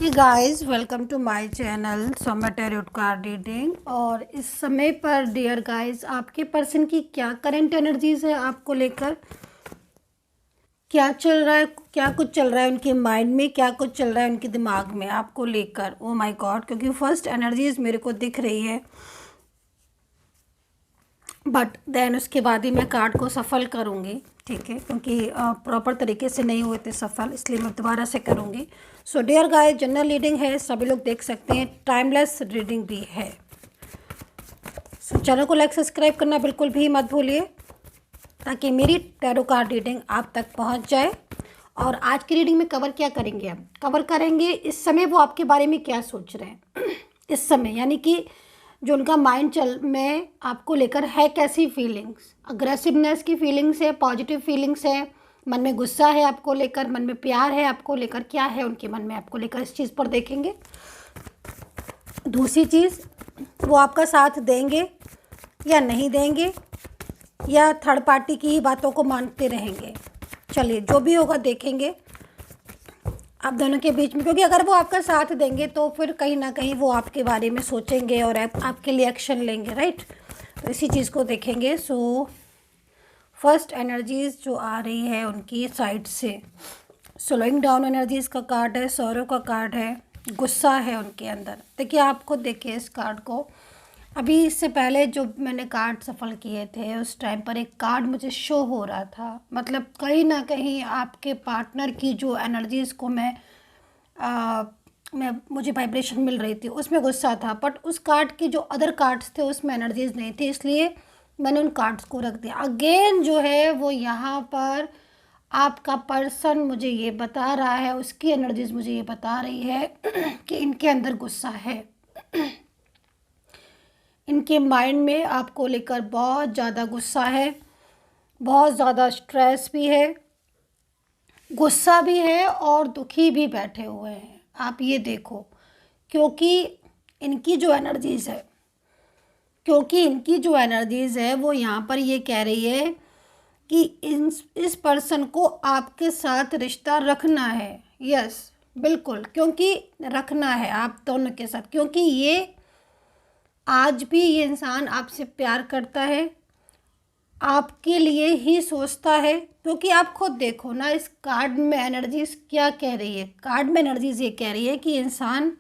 Hey guys, welcome to my channel Saumya tarot card reading. और इस समय पर डियर गाइस, आपके पर्सन की क्या करंट एनर्जीज है आपको लेकर, क्या चल रहा है, क्या कुछ चल रहा है उनके माइंड में, क्या कुछ चल रहा है उनके दिमाग में आपको लेकर। ओ माय गॉड, क्योंकि फर्स्ट एनर्जीज मेरे को दिख रही है, बट देन उसके बाद ही मैं कार्ड को सफल करूँगी। ठीक है, क्योंकि प्रॉपर तरीके से नहीं हुए थे सफल, इसलिए मैं दोबारा से करूँगी। So dear guys, general reading है, सभी लोग देख सकते हैं, टाइमलेस रीडिंग भी है। सो चैनल को लाइक सब्सक्राइब करना बिल्कुल भी मत भूलिए, ताकि मेरी टैरो कार्ड रीडिंग आप तक पहुंच जाए। और आज की रीडिंग में कवर क्या करेंगे, हम कवर करेंगे इस समय वो आपके बारे में क्या सोच रहे हैं इस समय, यानी कि जो उनका माइंड चल में आपको लेकर है, कैसी फीलिंग्स, अग्रेसिवनेस की फीलिंग्स है, पॉजिटिव फीलिंग्स है, मन में गुस्सा है आपको लेकर, मन में प्यार है आपको लेकर, क्या है उनके मन में आपको लेकर, इस चीज़ पर देखेंगे। दूसरी चीज़, वो आपका साथ देंगे या नहीं देंगे, या थर्ड पार्टी की ही बातों को मानते रहेंगे। चलिए, जो भी होगा देखेंगे आप दोनों के बीच में, क्योंकि अगर वो आपका साथ देंगे तो फिर कहीं ना कहीं वो आपके बारे में सोचेंगे और आपके लिए एक्शन लेंगे, राइट। तो इसी चीज़ को देखेंगे। सो फर्स्ट एनर्जीज जो आ रही है उनकी साइड से, स्लोइंग डाउन एनर्जीज का कार्ड है, सौरव का कार्ड है, गुस्सा है उनके अंदर। देखिए, आप खुद देखिए इस कार्ड को। अभी इससे पहले जो मैंने कार्ड सफल किए थे उस टाइम पर एक कार्ड मुझे शो हो रहा था, मतलब कहीं ना कहीं आपके पार्टनर की जो एनर्जीज़ को मुझे वाइब्रेशन मिल रही थी, उसमें गुस्सा था। बट उस कार्ड की जो अदर कार्ड्स थे उसमें एनर्जीज़ नहीं थी, इसलिए मैंने उन कार्ड्स को रख दिया। अगेन जो है वो यहाँ पर आपका पर्सन मुझे ये बता रहा है, उसकी एनर्जीज़ मुझे ये बता रही है कि इनके अंदर गुस्सा है, इनके माइंड में आपको लेकर बहुत ज़्यादा गुस्सा है, बहुत ज़्यादा स्ट्रेस भी है, गुस्सा भी है और दुखी भी बैठे हुए हैं। आप ये देखो, क्योंकि इनकी जो एनर्जीज़ है वो यहाँ पर ये कह रही है कि इस पर्सन को आपके साथ रिश्ता रखना है। यस, बिल्कुल, क्योंकि रखना है आप दोनों के साथ, क्योंकि ये आज भी ये इंसान आपसे प्यार करता है, आपके लिए ही सोचता है। क्योंकि आप खुद देखो ना, इस कार्ड में एनर्जीज क्या कह रही है, कार्ड में एनर्जीज ये कह रही है कि इंसान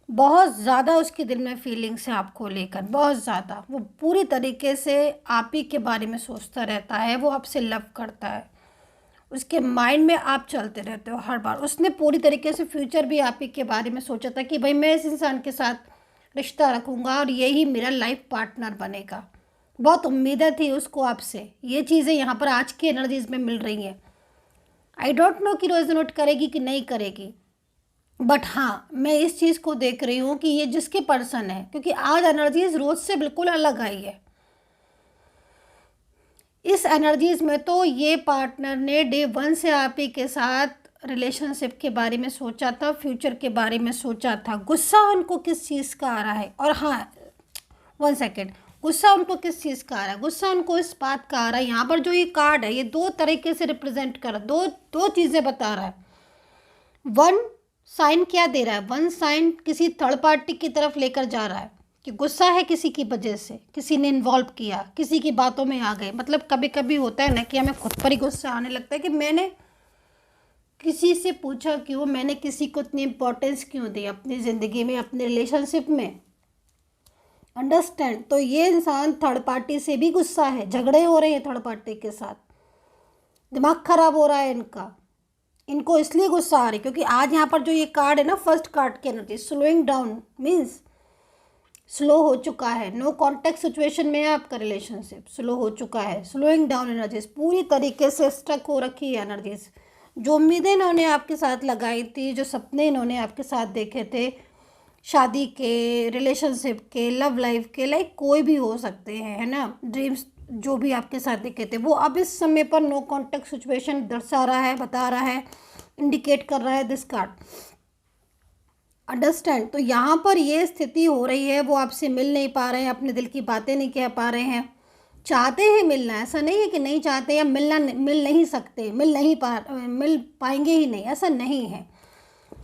बहुत ज़्यादा, उसके दिल में फीलिंग्स है आपको लेकर, बहुत ज़्यादा। वो पूरी तरीके से आप ही के बारे में सोचता रहता है, वो आपसे लव करता है, उसके माइंड में आप चलते रहते हो हर बार। उसने पूरी तरीके से फ्यूचर भी आप ही के बारे में सोचा था कि भाई मैं इस इंसान के साथ रिश्ता रखूँगा और यही मेरा लाइफ पार्टनर बनेगा। बहुत उम्मीदें थी उसको आपसे, ये चीज़ें यहाँ पर आज की एनर्जीज में मिल रही हैं। आई डोंट नो कि रेजोनेट करेगी कि नहीं करेगी, बट हाँ, मैं इस चीज़ को देख रही हूँ कि ये जिसके पर्सन है, क्योंकि आज एनर्जीज रोज से बिल्कुल अलग आई है। इस एनर्जीज में तो ये पार्टनर ने डे वन से आप ही के साथ रिलेशनशिप के बारे में सोचा था, फ्यूचर के बारे में सोचा था। गुस्सा उनको किस चीज़ का आ रहा है, और हाँ, वन सेकेंड, गुस्सा उनको किस चीज़ का आ रहा है, गुस्सा उनको इस बात का आ रहा है, यहाँ पर जो ये कार्ड है ये दो तरीके से रिप्रेजेंट कर, दो चीज़ें बता रहा है। वन साइन क्या दे रहा है, वन साइन किसी थर्ड पार्टी की तरफ लेकर जा रहा है कि गुस्सा है किसी की वजह से, किसी ने इन्वॉल्व किया, किसी की बातों में आ गए। मतलब कभी कभी होता है ना कि हमें खुद पर ही गुस्सा आने लगता है कि मैंने किसी से पूछा क्यों, मैंने किसी को इतनी इम्पोर्टेंस क्यों दी अपनी ज़िंदगी में, अपने रिलेशनशिप में। अंडरस्टैंड। तो ये इंसान थर्ड पार्टी से भी गुस्सा है, झगड़े हो रहे हैं थर्ड पार्टी के साथ, दिमाग खराब हो रहा है इनका, इनको इसलिए गुस्सा आ रही है क्योंकि आज यहाँ पर जो ये कार्ड है ना, फर्स्ट कार्ड की energy, slowing down means slow हो चुका है, नो कॉन्टेक्ट सिचुएशन में है आपका रिलेशनशिप, स्लो हो चुका है। स्लोइंग डाउन एनर्जीज, पूरी तरीके से स्टक हो रखी है एनर्जीज। जो उम्मीदें इन्होंने आपके साथ लगाई थी, जो सपने इन्होंने आपके साथ देखे थे, शादी के, रिलेशनशिप के, लव लाइफ के, लाइक कोई भी हो सकते हैं, है ना, ड्रीम्स जो भी आपके साथ देखे थे, वो अब इस समय पर नो कॉन्टेक्ट सिचुएशन दर्शा रहा है, बता रहा है, इंडिकेट कर रहा है दिस कार्ड। अंडरस्टैंड। तो यहाँ पर ये स्थिति हो रही है, वो आपसे मिल नहीं पा रहे हैं, अपने दिल की बातें नहीं कह पा रहे हैं, चाहते हैं मिलना, ऐसा नहीं है कि नहीं चाहते या मिल नहीं सकते, मिल पाएंगे ही नहीं, ऐसा नहीं है।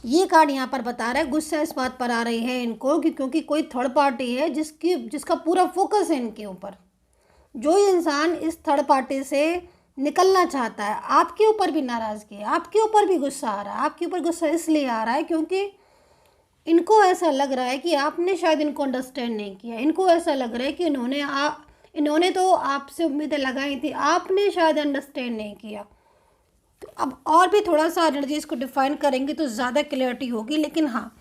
ये कार्ड यहाँ पर बता रहा है गुस्सा इस बात पर आ रही है इनको कि क्योंकि कोई थर्ड पार्टी है जिसका पूरा फोकस है इनके ऊपर। जो इंसान इस थर्ड पार्टी से निकलना चाहता है, आपके ऊपर भी नाराज़गी है, आपके ऊपर भी गुस्सा आ रहा है। आपके ऊपर गुस्सा इसलिए आ रहा है क्योंकि इनको ऐसा लग रहा है कि आपने शायद इनको अंडरस्टैंड नहीं किया। इनको ऐसा लग रहा है कि इन्होंने तो आपसे उम्मीदें लगाई थी, आपने शायद अंडरस्टैंड नहीं किया। तो अब और भी थोड़ा सा एनर्जीज को डिफाइन करेंगे तो ज़्यादा क्लियरिटी होगी। लेकिन हाँ,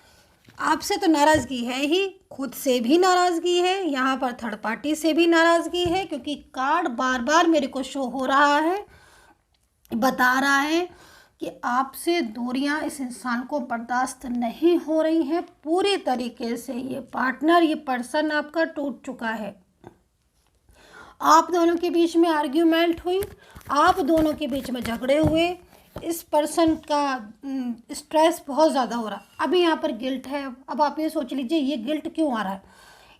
आपसे तो नाराज़गी है ही, खुद से भी नाराज़गी है, यहाँ पर थर्ड पार्टी से भी नाराज़गी है, क्योंकि कार्ड बार बार मेरे को शो हो रहा है, बता रहा है कि आपसे दूरियां इस इंसान को बर्दाश्त नहीं हो रही हैं पूरी तरीके से। ये पार्टनर, ये पर्सन आपका टूट चुका है। आप दोनों के बीच में आर्ग्यूमेंट हुई, आप दोनों के बीच में झगड़े हुए, इस पर्सन का स्ट्रेस बहुत ज़्यादा हो रहा। अभी यहाँ पर गिल्ट है। अब आप ये सोच लीजिए ये गिल्ट क्यों आ रहा है।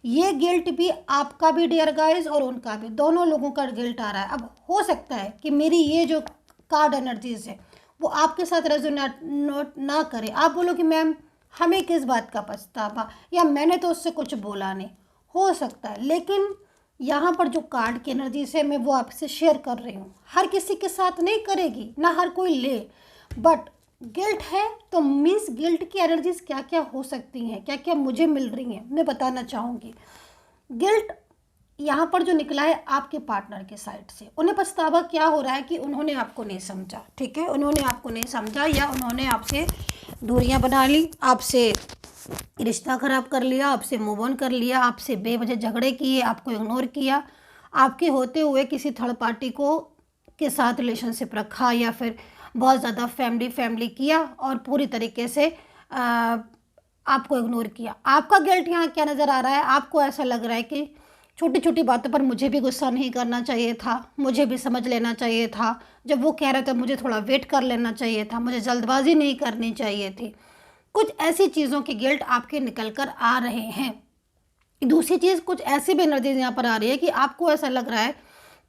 ये गिल्ट भी आपका भी डियर गाइस और उनका भी, दोनों लोगों का गिल्ट आ रहा है। अब हो सकता है कि मेरी ये जो कार्ड एनर्जीज है वो आपके साथ रेजोनेट ना करे। आप बोलो कि मैम हमें किस बात का पछतावा, या मैंने तो उससे कुछ बोला नहीं, हो सकता है। लेकिन यहाँ पर जो कार्ड की एनर्जीज है मैं वो आपसे शेयर कर रही हूँ। हर किसी के साथ नहीं करेगी, ना हर कोई ले, बट गिल्ट है तो मीन्स गिल्ट की एनर्जीज क्या क्या हो सकती हैं, क्या क्या मुझे मिल रही हैं, मैं बताना चाहूँगी। गिल्ट यहाँ पर जो निकला है आपके पार्टनर के साइड से, उन्हें पछतावा क्या हो रहा है कि उन्होंने आपको नहीं समझा। ठीक है, उन्होंने आपको नहीं समझा, या उन्होंने आपसे दूरियां बना ली, आपसे रिश्ता ख़राब कर लिया, आपसे मूव ऑन कर लिया, आपसे बेवजह झगड़े किए, आपको इग्नोर किया, आपके होते हुए किसी थर्ड पार्टी को के साथ रिलेशनशिप रखा, या फिर बहुत ज़्यादा फैमिली किया और पूरी तरीके से आपको इग्नोर किया। आपका गिल्ट यहाँ क्या नज़र आ रहा है, आपको ऐसा लग रहा है कि छोटी छोटी बातों पर मुझे भी गुस्सा नहीं करना चाहिए था, मुझे भी समझ लेना चाहिए था, जब वो कह रहे थे मुझे थोड़ा वेट कर लेना चाहिए था, मुझे जल्दबाजी नहीं करनी चाहिए थी। कुछ ऐसी चीज़ों के गिल्ट आपके निकल कर आ रहे हैं। दूसरी चीज़, कुछ ऐसी भी एनर्जीज यहाँ पर आ रही है कि आपको ऐसा लग रहा है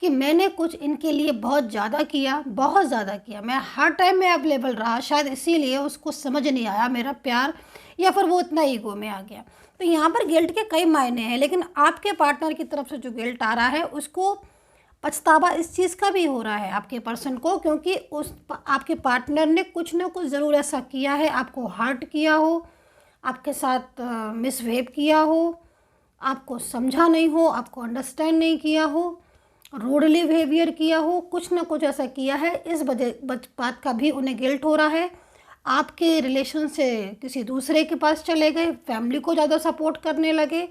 कि मैंने कुछ इनके लिए बहुत ज़्यादा किया, बहुत ज़्यादा किया, मैं हर टाइम में अवेलेबल रहा, शायद इसीलिए उसको समझ नहीं आया मेरा प्यार, या फिर वो इतना ईगो में आ गया। तो यहाँ पर गिल्ट के कई मायने हैं, लेकिन आपके पार्टनर की तरफ से जो गिल्ट आ रहा है उसको पछतावा इस चीज़ का भी हो रहा है आपके पर्सन को, क्योंकि आपके पार्टनर ने कुछ ना कुछ ज़रूर ऐसा किया है, आपको हर्ट किया हो, आपके साथ मिसबिहेव किया हो, आपको समझा नहीं हो, आपको अंडरस्टैंड नहीं किया हो, रूडली बिहेवियर किया हो, कुछ ना कुछ ऐसा किया है। इस बात का भी उन्हें गिल्ट हो रहा है। आपके रिलेशन से किसी दूसरे के पास चले गए, फैमिली को ज़्यादा सपोर्ट करने लगे,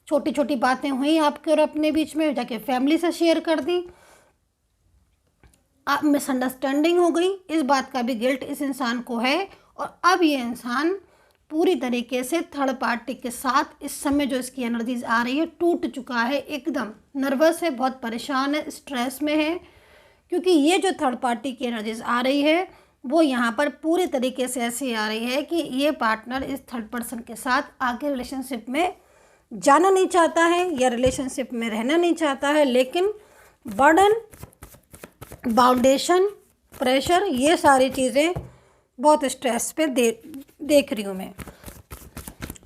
छोटी छोटी बातें हुई आपके और अपने बीच में, जाके फैमिली से शेयर कर दी, आप मिसअंडरस्टैंडिंग हो गई, इस बात का भी गिल्ट इस इंसान को है। और अब ये इंसान पूरी तरीके से थर्ड पार्टी के साथ इस समय जो इसकी एनर्जीज आ रही है टूट चुका है, एकदम नर्वस है, बहुत परेशान है, स्ट्रेस में है, क्योंकि ये जो थर्ड पार्टी की एनर्जीज आ रही है वो यहाँ पर पूरी तरीके से ऐसी आ रही है कि ये पार्टनर इस थर्ड पर्सन के साथ आगे रिलेशनशिप में जाना नहीं चाहता है या रिलेशनशिप में रहना नहीं चाहता है, लेकिन बर्डन, बाउंडेशन, प्रेशर, ये सारी चीज़ें बहुत स्ट्रेस पे देख रही हूँ मैं।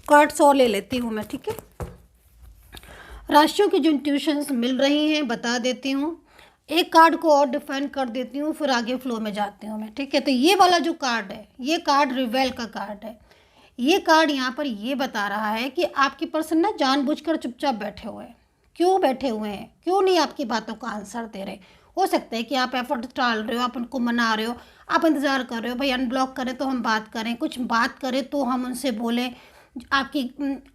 कार्ड्स और ले लेती हूँ मैं, ठीक है। राशियों की जो इंट्यूशंस मिल रही हैं बता देती हूँ, एक कार्ड को और डिफाइन कर देती हूँ, फिर आगे फ्लो में जाती हूँ मैं, ठीक है। तो ये वाला जो कार्ड है, ये कार्ड रिवेल का कार्ड है। ये कार्ड यहाँ पर ये बता रहा है कि आपकी पर्सन ना जानबूझकर चुपचाप बैठे हुए हैं। क्यों बैठे हुए हैं, क्यों नहीं आपकी बातों का आंसर दे रहे। हो सकता है कि आप एफर्ट डाल रहे हो, आप उनको मना रहे हो, आप इंतज़ार कर रहे हो भाई अनब्लॉक करें तो हम बात करें, कुछ बात करें तो हम उनसे बोलें,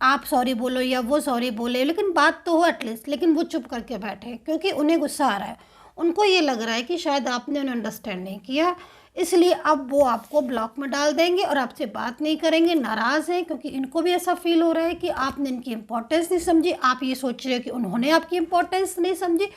आप सॉरी बोलो या वो सॉरी बोले, लेकिन बात तो हो एटलीस्ट। लेकिन वो चुप करके बैठे क्योंकि उन्हें गुस्सा आ रहा है। उनको ये लग रहा है कि शायद आपने उन्हें अंडरस्टैंड नहीं किया, इसलिए अब वो आपको ब्लॉक में डाल देंगे और आपसे बात नहीं करेंगे। नाराज़ हैं क्योंकि इनको भी ऐसा फील हो रहा है कि आपने इनकी इम्पोर्टेंस नहीं समझी। आप ये सोच रहे हो कि उन्होंने आपकी इम्पोर्टेंस नहीं समझी।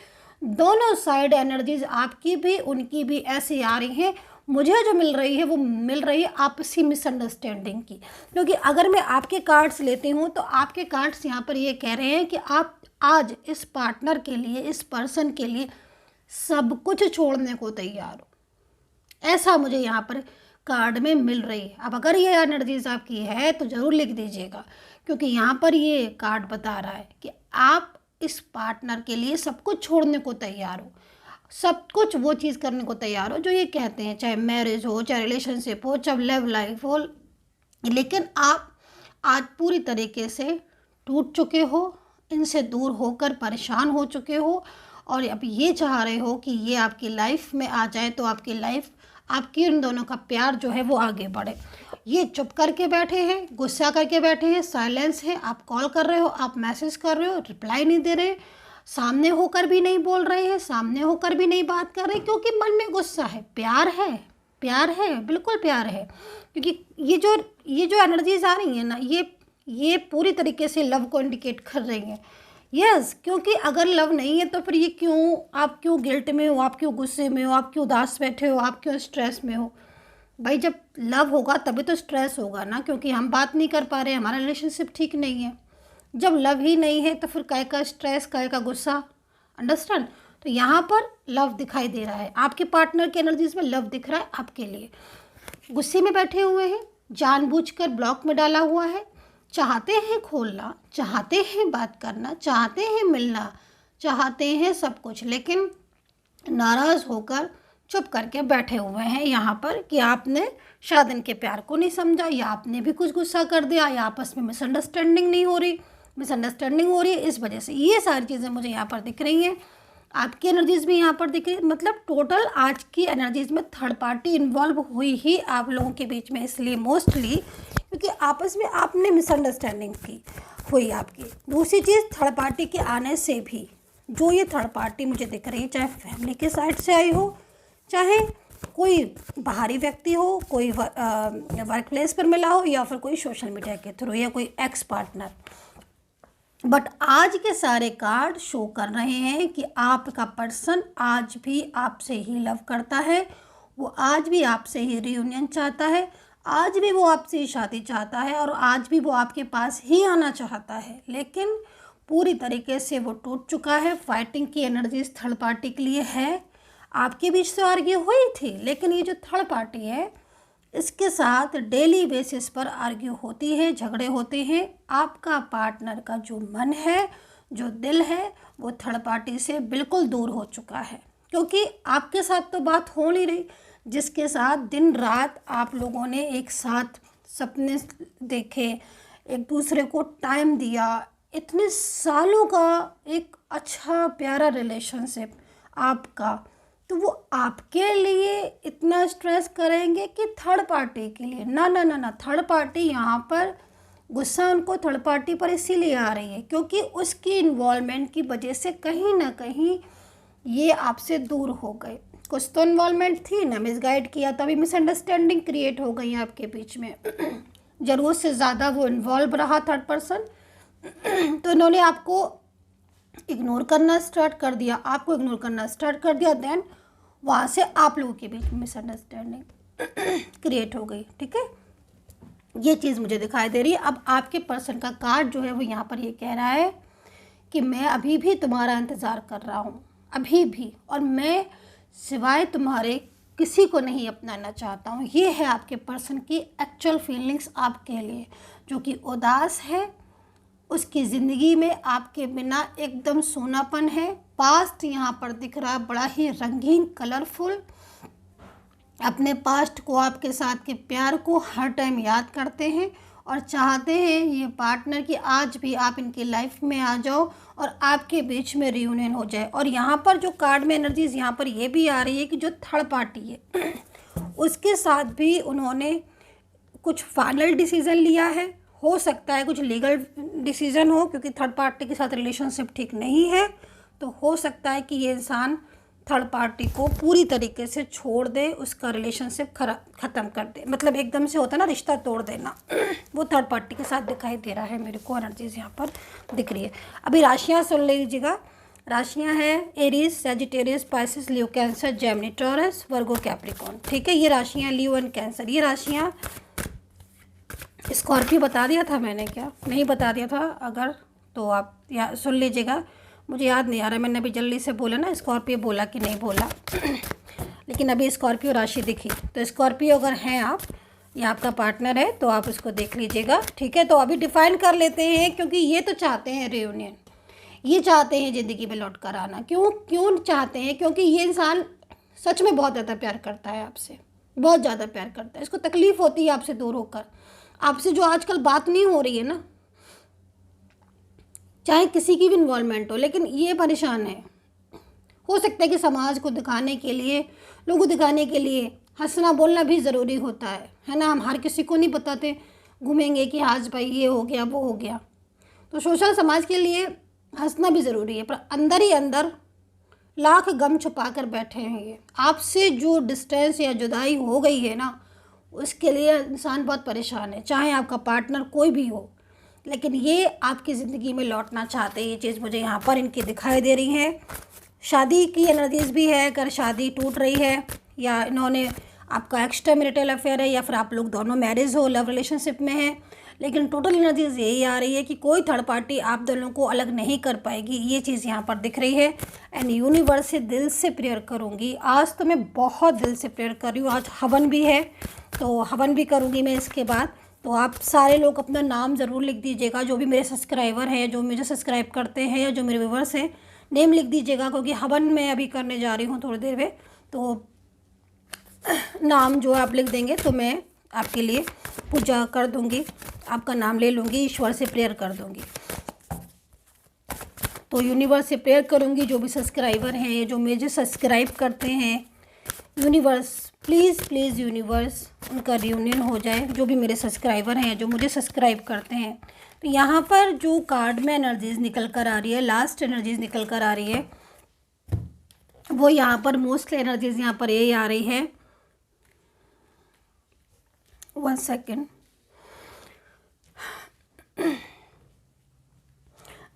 दोनों साइड एनर्जीज आपकी भी उनकी भी ऐसी आ रही हैं। मुझे जो मिल रही है वो मिल रही है आपसी मिसअंडरस्टैंडिंग की, क्योंकि अगर मैं आपके कार्ड्स लेती हूँ तो आपके कार्ड्स यहाँ पर ये कह रहे हैं कि आप आज इस पार्टनर के लिए, इस पर्सन के लिए सब कुछ छोड़ने को तैयार हो। ऐसा मुझे यहाँ पर कार्ड में मिल रही है। अब अगर ये एनर्जीज आपकी है तो ज़रूर लिख दीजिएगा, क्योंकि यहाँ पर ये कार्ड बता रहा है कि आप इस पार्टनर के लिए सब कुछ छोड़ने को तैयार हो, सब कुछ वो चीज़ करने को तैयार हो जो ये कहते हैं, चाहे मैरिज हो, चाहे रिलेशनशिप हो, चाहे लव लाइफ हो। लेकिन आप आज पूरी तरीके से टूट चुके हो, इनसे दूर होकर परेशान हो चुके हो, और अब ये चाह रहे हो कि ये आपकी लाइफ में आ जाए तो आपकी लाइफ, आपकी इन दोनों का प्यार जो है वो आगे बढ़े। ये चुप करके बैठे हैं, गुस्सा करके बैठे हैं, साइलेंस है। आप कॉल कर रहे हो, आप मैसेज कर रहे हो, रिप्लाई नहीं दे रहे, सामने होकर भी नहीं बोल रहे हैं, सामने होकर भी नहीं बात कर रहे, क्योंकि मन में गुस्सा है। प्यार है, प्यार है, बिल्कुल प्यार है, क्योंकि ये जो एनर्जीज आ रही हैं ना, ये पूरी तरीके से लव को इंडिकेट कर रही हैं। यस, क्योंकि अगर लव नहीं है तो फिर ये क्यों, आप क्यों गिल्ट में हो, आप क्यों गुस्से में हो, आप क्यों उदास बैठे हो, आप क्यों स्ट्रेस में हो। भाई जब लव होगा तभी तो स्ट्रेस होगा ना, क्योंकि हम बात नहीं कर पा रहे, हमारा रिलेशनशिप ठीक नहीं है। जब लव ही नहीं है तो फिर काय का स्ट्रेस, काय का गुस्सा। अंडरस्टैंड। तो यहाँ पर लव दिखाई दे रहा है, आपके पार्टनर की एनर्जीज में लव दिख रहा है आपके लिए। गुस्से में बैठे हुए हैं, जानबूझकर ब्लॉक में डाला हुआ है, चाहते हैं खोलना, चाहते हैं बात करना, चाहते हैं मिलना, चाहते हैं सब कुछ, लेकिन नाराज़ होकर चुप करके बैठे हुए हैं यहाँ पर कि आपने शायद इनके प्यार को नहीं समझा, या आपने भी कुछ गुस्सा कर दिया, या आपस में मिसअंडरस्टैंडिंग हो रही है, इस वजह से ये सारी चीज़ें मुझे यहाँ पर दिख रही हैं। आपकी एनर्जीज भी यहाँ पर दिख रही है, मतलब टोटल आज की एनर्जीज में थर्ड पार्टी इन्वॉल्व हुई ही आप लोगों के बीच में, इसलिए मोस्टली क्योंकि आपस में आपने मिसअंडरस्टैंडिंग की हुई आपकी। दूसरी चीज़, थर्ड पार्टी के आने से भी जो ये थर्ड पार्टी मुझे दिख रही है, चाहे फैमिली के साइड से आई हो, चाहे कोई बाहरी व्यक्ति हो, कोई वर्क प्लेस पर मिला हो, या फिर कोई सोशल मीडिया के थ्रू, या कोई एक्स पार्टनर, बट आज के सारे कार्ड शो कर रहे हैं कि आपका पर्सन आज भी आपसे ही लव करता है, वो आज भी आपसे ही रियूनियन चाहता है, आज भी वो आपसे ही शादी चाहता है, और आज भी वो आपके पास ही आना चाहता है। लेकिन पूरी तरीके से वो टूट चुका है। फाइटिंग की एनर्जीज थर्ड पार्टी के लिए है। आपके बीच से आर्ग्यू हुई थी, लेकिन ये जो थर्ड पार्टी है इसके साथ डेली बेसिस पर आर्ग्यू होती है, झगड़े होते हैं। आपका पार्टनर का जो मन है, जो दिल है, वो थर्ड पार्टी से बिल्कुल दूर हो चुका है, क्योंकि आपके साथ तो बात हो नहीं रही। जिसके साथ दिन रात आप लोगों ने एक साथ सपने देखे, एक दूसरे को टाइम दिया, इतने सालों का एक अच्छा प्यारा रिलेशनशिप आपका, तो वो आपके लिए इतना स्ट्रेस करेंगे कि थर्ड पार्टी के लिए? ना ना ना ना, थर्ड पार्टी यहाँ पर गुस्सा उनको थर्ड पार्टी पर इसीलिए आ रही है क्योंकि उसकी इन्वॉल्वमेंट की वजह से कहीं ना कहीं ये आपसे दूर हो गए। कुछ तो इन्वॉल्वमेंट थी ना, मिसगाइड किया, तभी मिसअंडरस्टैंडिंग क्रिएट हो गई आपके बीच में। ज़रूरत से ज़्यादा वो इन्वॉल्व रहा थर्ड पर्सन, तो इन्होंने आपको इग्नोर करना स्टार्ट कर दिया, आपको इग्नोर करना स्टार्ट कर दिया। देन वहाँ से आप लोगों के बीच में मिसअंडरस्टैंडिंग क्रिएट हो गई। ठीक है, ये चीज़ मुझे दिखाई दे रही है। अब आपके पर्सन का कार्ड जो है वो यहाँ पर ये कह रहा है कि मैं अभी भी तुम्हारा इंतज़ार कर रहा हूँ, अभी भी, और मैं सिवाय तुम्हारे किसी को नहीं अपनाना चाहता हूँ। ये है आपके पर्सन की एक्चुअल फीलिंग्स आपके लिए, जो कि उदास है। उसकी ज़िंदगी में आपके बिना एकदम सोनापन है। पास्ट यहाँ पर दिख रहा है बड़ा ही रंगीन, कलरफुल। अपने पास्ट को, आपके साथ के प्यार को हर टाइम याद करते हैं और चाहते हैं ये पार्टनर कि आज भी आप इनकी लाइफ में आ जाओ और आपके बीच में रियूनियन हो जाए। और यहाँ पर जो कार्ड में एनर्जीज यहाँ पर ये भी आ रही है कि जो थर्ड पार्टी है उसके साथ भी उन्होंने कुछ फाइनल डिसीज़न लिया है। हो सकता है कुछ लीगल डिसीज़न हो, क्योंकि थर्ड पार्टी के साथ रिलेशनशिप ठीक नहीं है, तो हो सकता है कि ये इंसान थर्ड पार्टी को पूरी तरीके से छोड़ दे, उसका रिलेशनशिप ख़त्म कर दे। मतलब एकदम से होता है ना रिश्ता तोड़ देना, वो थर्ड पार्टी के साथ दिखाई दे रहा है मेरे को। एनर्जीज यहाँ पर दिख रही है। अभी राशियाँ सुन लीजिएगा। राशियाँ हैं एरीज, सैजिटेरियस, स्पाइसिस, लियो, कैंसर, जेमिनी, टॉरस, वर्गो, कैप्रिकॉर्न। ठीक है, ये राशियाँ लियो एंड कैंसर। ये राशियाँ स्कॉर्पियो बता दिया था मैंने, क्या नहीं बता दिया था? अगर तो आप या सुन लीजिएगा, मुझे याद नहीं आ रहा, मैंने अभी जल्दी से बोला ना, स्कॉर्पियो बोला कि नहीं बोला लेकिन अभी स्कॉर्पियो राशि दिखी, तो स्कॉर्पियो अगर हैं आप या आपका पार्टनर है तो आप उसको देख लीजिएगा, ठीक है। तो अभी डिफाइन कर लेते हैं, क्योंकि ये तो चाहते हैं रियूनियन, ये चाहते हैं ज़िंदगी में लौट कर आना। क्यों क्यों चाहते हैं? क्योंकि ये इंसान सच में बहुत ज़्यादा प्यार करता है आपसे, बहुत ज़्यादा प्यार करता है। इसको तकलीफ़ होती है आपसे दूर होकर, आपसे जो आजकल बात नहीं हो रही है ना, चाहे किसी की भी इन्वॉल्वमेंट हो, लेकिन ये परेशान है। हो सकता है कि समाज को दिखाने के लिए, लोगों को दिखाने के लिए हंसना बोलना भी ज़रूरी होता है ना। हम हर किसी को नहीं बताते घूमेंगे कि आज भाई ये हो गया वो हो गया, तो सोशल समाज के लिए हंसना भी ज़रूरी है, पर अंदर ही अंदर लाख गम छुपा कर बैठे हैं ये। आपसे जो डिस्टेंस या जुदाई हो गई है ना, उसके लिए इंसान बहुत परेशान है, चाहे आपका पार्टनर कोई भी हो, लेकिन ये आपकी ज़िंदगी में लौटना चाहते हैं। ये चीज़ मुझे यहाँ पर इनकी दिखाई दे रही है। शादी की एनर्जीज़ भी है, अगर शादी टूट रही है या इन्होंने आपका एक्स्ट्रा मैरिटल अफेयर है, या फिर आप लोग दोनों मैरिज हो, लव रिलेशनशिप में है, लेकिन टोटल एनर्जीज यही आ रही है कि कोई थर्ड पार्टी आप दोनों को अलग नहीं कर पाएगी। ये चीज़ यहाँ पर दिख रही है। एंड यूनिवर्स से दिल से प्रेयर करूँगी, आज तो मैं बहुत दिल से प्रेयर कर रही हूँ। आज हवन भी है, तो हवन भी करूँगी मैं इसके बाद। तो आप सारे लोग अपना नाम ज़रूर लिख दीजिएगा, जो भी मेरे सब्सक्राइबर हैं, जो मुझे सब्सक्राइब करते हैं, या जो मेरे व्यूवर्स हैं, नेम लिख दीजिएगा, क्योंकि हवन मैं अभी करने जा रही हूँ थोड़ी देर में। तो नाम जो आप लिख देंगे तो मैं आपके लिए पूजा कर दूंगी, आपका नाम ले लूँगी, ईश्वर से प्रेयर कर दूंगी। तो यूनिवर्स से प्रेयर करूँगी, जो भी सब्सक्राइबर हैं, जो मुझे सब्सक्राइब करते हैं, यूनिवर्स प्लीज़ प्लीज़ यूनिवर्स उनका रियूनियन हो जाए, जो भी मेरे सब्सक्राइबर हैं, जो मुझे सब्सक्राइब करते हैं। तो यहाँ पर जो कार्ड में एनर्जीज़ निकल कर आ रही है, लास्ट एनर्जीज़ निकल कर आ रही है, वो यहाँ पर मोस्ट एनर्जीज़ यहाँ पर यही आ रही है। 1 सेकेंड।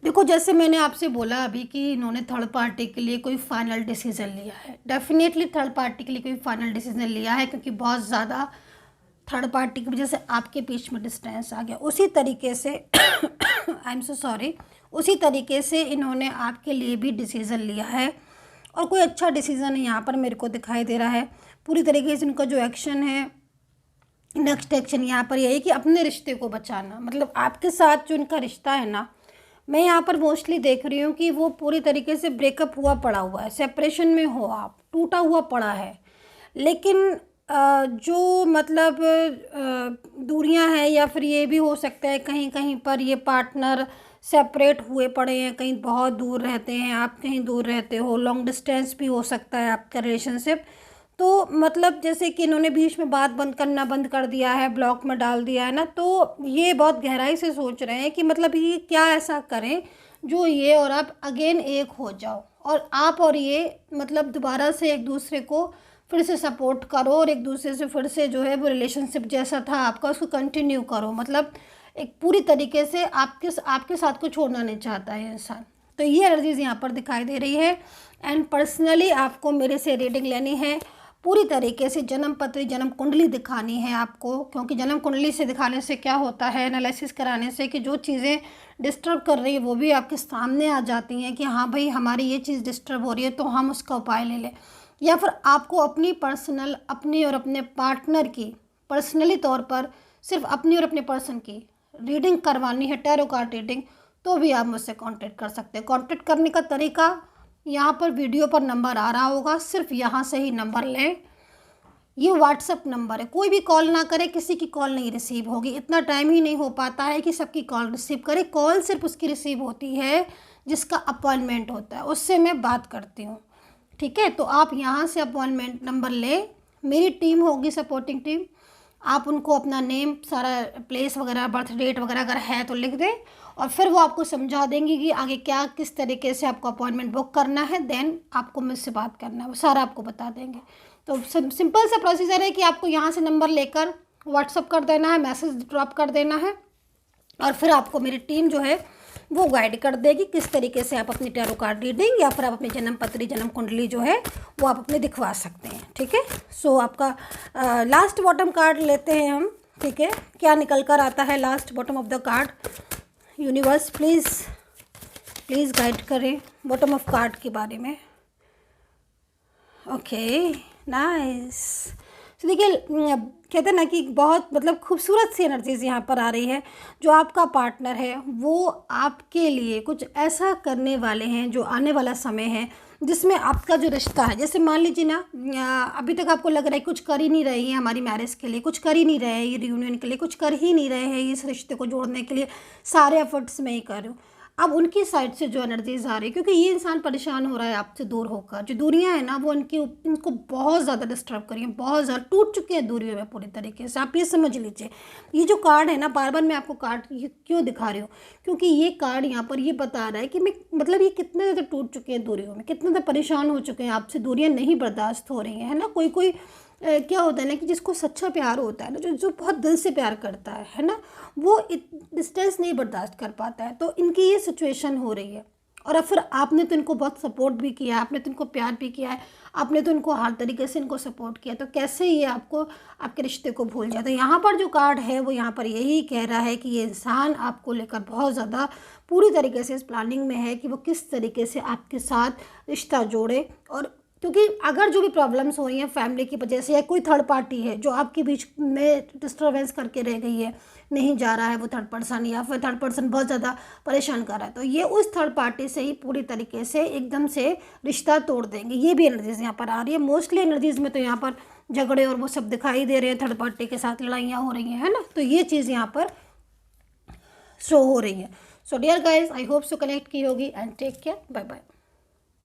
देखो, जैसे मैंने आपसे बोला अभी कि इन्होंने थर्ड पार्टी के लिए कोई फाइनल डिसीज़न लिया है। डेफिनेटली थर्ड पार्टी के लिए कोई फाइनल डिसीज़न लिया है, क्योंकि बहुत ज़्यादा थर्ड पार्टी की वजह से आपके बीच में डिस्टेंस आ गया। उसी तरीके से आई एम सो सॉरी, उसी तरीके से इन्होंने आपके लिए भी डिसीज़न लिया है, और कोई अच्छा डिसीज़न यहाँ पर मेरे को दिखाई दे रहा है। पूरी तरीके से इनका जो एक्शन है, नेक्स्ट एक्शन यहाँ पर यही कि अपने रिश्ते को बचाना। मतलब आपके साथ जो इनका रिश्ता है ना, मैं यहाँ पर मोस्टली देख रही हूँ कि वो पूरी तरीके से ब्रेकअप हुआ पड़ा हुआ है, सेपरेशन में हो आप, टूटा हुआ पड़ा है। लेकिन जो मतलब दूरियां हैं, या फिर ये भी हो सकता है कहीं कहीं पर ये पार्टनर सेपरेट हुए पड़े हैं, कहीं बहुत दूर रहते हैं, आप कहीं दूर रहते हो, लॉन्ग डिस्टेंस भी हो सकता है आपका रिलेशनशिप। तो मतलब जैसे कि इन्होंने बीच में बात करना बंद कर दिया है, ब्लॉक में डाल दिया है ना, तो ये बहुत गहराई से सोच रहे हैं कि मतलब ये क्या ऐसा करें जो ये और आप अगेन एक हो जाओ, और आप और ये मतलब दोबारा से एक दूसरे को फिर से सपोर्ट करो, और एक दूसरे से फिर से जो है वो रिलेशनशिप जैसा था आपका उसको कंटिन्यू करो। मतलब एक पूरी तरीके से आपके साथ को छोड़ना नहीं चाहता है इंसान। तो ये एनर्जीज यहाँ पर दिखाई दे रही है। एंड पर्सनली आपको मेरे से रीडिंग लेनी है, पूरी तरीके से जन्म पत्री जन्म कुंडली दिखानी है आपको, क्योंकि जन्म कुंडली से दिखाने से क्या होता है, एनालिसिस कराने से कि जो चीज़ें डिस्टर्ब कर रही है वो भी आपके सामने आ जाती हैं कि हाँ भाई हमारी ये चीज़ डिस्टर्ब हो रही है, तो हम उसका उपाय ले लें। या फिर आपको अपनी पर्सनल, अपनी और अपने पार्टनर की पर्सनली तौर पर सिर्फ अपनी और अपने पर्सन की रीडिंग करवानी है, टैरो कार्ड रीडिंग, तो भी आप मुझसे कांटेक्ट कर सकते हैं। कांटेक्ट करने का तरीका यहाँ पर वीडियो पर नंबर आ रहा होगा, सिर्फ यहाँ से ही नंबर लें। ये व्हाट्सअप नंबर है, कोई भी कॉल ना करे, किसी की कॉल नहीं रिसीव होगी। इतना टाइम ही नहीं हो पाता है कि सबकी कॉल रिसीव करे। कॉल सिर्फ उसकी रिसीव होती है जिसका अपॉइंटमेंट होता है, उससे मैं बात करती हूँ, ठीक है। तो आप यहाँ से अपॉइंटमेंट नंबर लें, मेरी टीम होगी सपोर्टिंग टीम, आप उनको अपना नेम, सारा प्लेस वगैरह, बर्थ डेट वगैरह अगर है तो लिख दें, और फिर वो आपको समझा देंगी कि आगे क्या किस तरीके से आपको अपॉइंटमेंट बुक करना है, देन आपको मुझसे बात करना है, वो सारा आपको बता देंगे। तो सिंपल सा प्रोसीजर है कि आपको यहाँ से नंबर लेकर व्हाट्सअप कर देना है, मैसेज ड्रॉप कर देना है, और फिर आपको मेरी टीम जो है वो गाइड कर देगी किस तरीके से आप अपनी टैरो कार्ड रीडिंग या फिर आप अपनी जन्म पत्री जन्म कुंडली जो है वो आप अपने दिखवा सकते हैं, ठीक है। सो आपका लास्ट बॉटम कार्ड लेते हैं हम, ठीक है। क्या निकल कर आता है last bottom of the card? Universe please guide करें बॉटम ऑफ कार्ड के बारे में। Okay, nice. तो देखिए कहते हैं ना कि बहुत मतलब खूबसूरत सी एनर्जीज यहाँ पर आ रही है। जो आपका पार्टनर है वो आपके लिए कुछ ऐसा करने वाले हैं जो आने वाला समय है जिसमें आपका जो रिश्ता है, जैसे मान लीजिए ना अभी तक आपको लग रहा है कुछ कर ही नहीं रही है हमारी मैरिज के लिए, कुछ कर ही नहीं रहे हैं ये रियूनियन के लिए, कुछ कर ही नहीं रहे हैं इस रिश्ते को जोड़ने के लिए, सारे एफर्ट्स मैं ही कर रही हूँ। अब उनकी साइड से जो एनर्जीज आ रही है, क्योंकि ये इंसान परेशान हो रहा है आपसे दूर होकर, जो दूरियां हैं ना वो इनको बहुत ज़्यादा डिस्टर्ब करी हैं, बहुत ज़्यादा टूट चुके हैं दूरियों में पूरी तरीके से। आप ये समझ लीजिए, ये जो कार्ड है ना, बार बार मैं आपको कार्ड क्यों दिखा रही हूँ, क्योंकि ये कार्ड यहाँ पर ये बता रहा है कि मैं मतलब ये कितने ज़्यादा टूट चुके हैं दूरियों में, कितने ज़्यादा परेशान हो चुके हैं आपसे, दूरियाँ नहीं बर्दाश्त हो रही हैं, है ना। कोई कोई क्या होता है ना कि जिसको सच्चा प्यार होता है ना, जो जो बहुत दिल से प्यार करता है ना, वो डिस्टेंस नहीं बर्दाश्त कर पाता है। तो इनकी ये सिचुएशन हो रही है। और अब फिर आपने तो इनको बहुत सपोर्ट भी किया है, आपने तो इनको प्यार भी किया है, आपने तो इनको हर तरीके से इनको सपोर्ट किया, तो कैसे ये आपको आपके रिश्ते को भूल जाए। तो यहाँ पर जो कार्ड है वो यहाँ पर यही कह रहा है कि ये इंसान आपको लेकर बहुत ज़्यादा पूरी तरीके से इस प्लानिंग में है कि वो किस तरीके से आपके साथ रिश्ता जोड़े। और क्योंकि अगर जो भी प्रॉब्लम्स हो रही हैं फैमिली की वजह से, या कोई थर्ड पार्टी है जो आपके बीच में डिस्टर्बेंस करके रह गई है, नहीं जा रहा है वो थर्ड पर्सन, या फिर थर्ड पर्सन बहुत ज़्यादा परेशान कर रहा है, तो ये उस थर्ड पार्टी से ही पूरी तरीके से एकदम से रिश्ता तोड़ देंगे। ये भी एनर्जीज यहाँ पर आ रही है। मोस्टली एनर्जीज में तो यहाँ पर झगड़े और वो सब दिखाई दे रहे हैं, थर्ड पार्टी के साथ लड़ाइयाँ हो रही हैं, है ना। तो ये चीज़ यहाँ पर शो हो रही है। So dear guys, I hope so connect की होगी and take care, bye bye.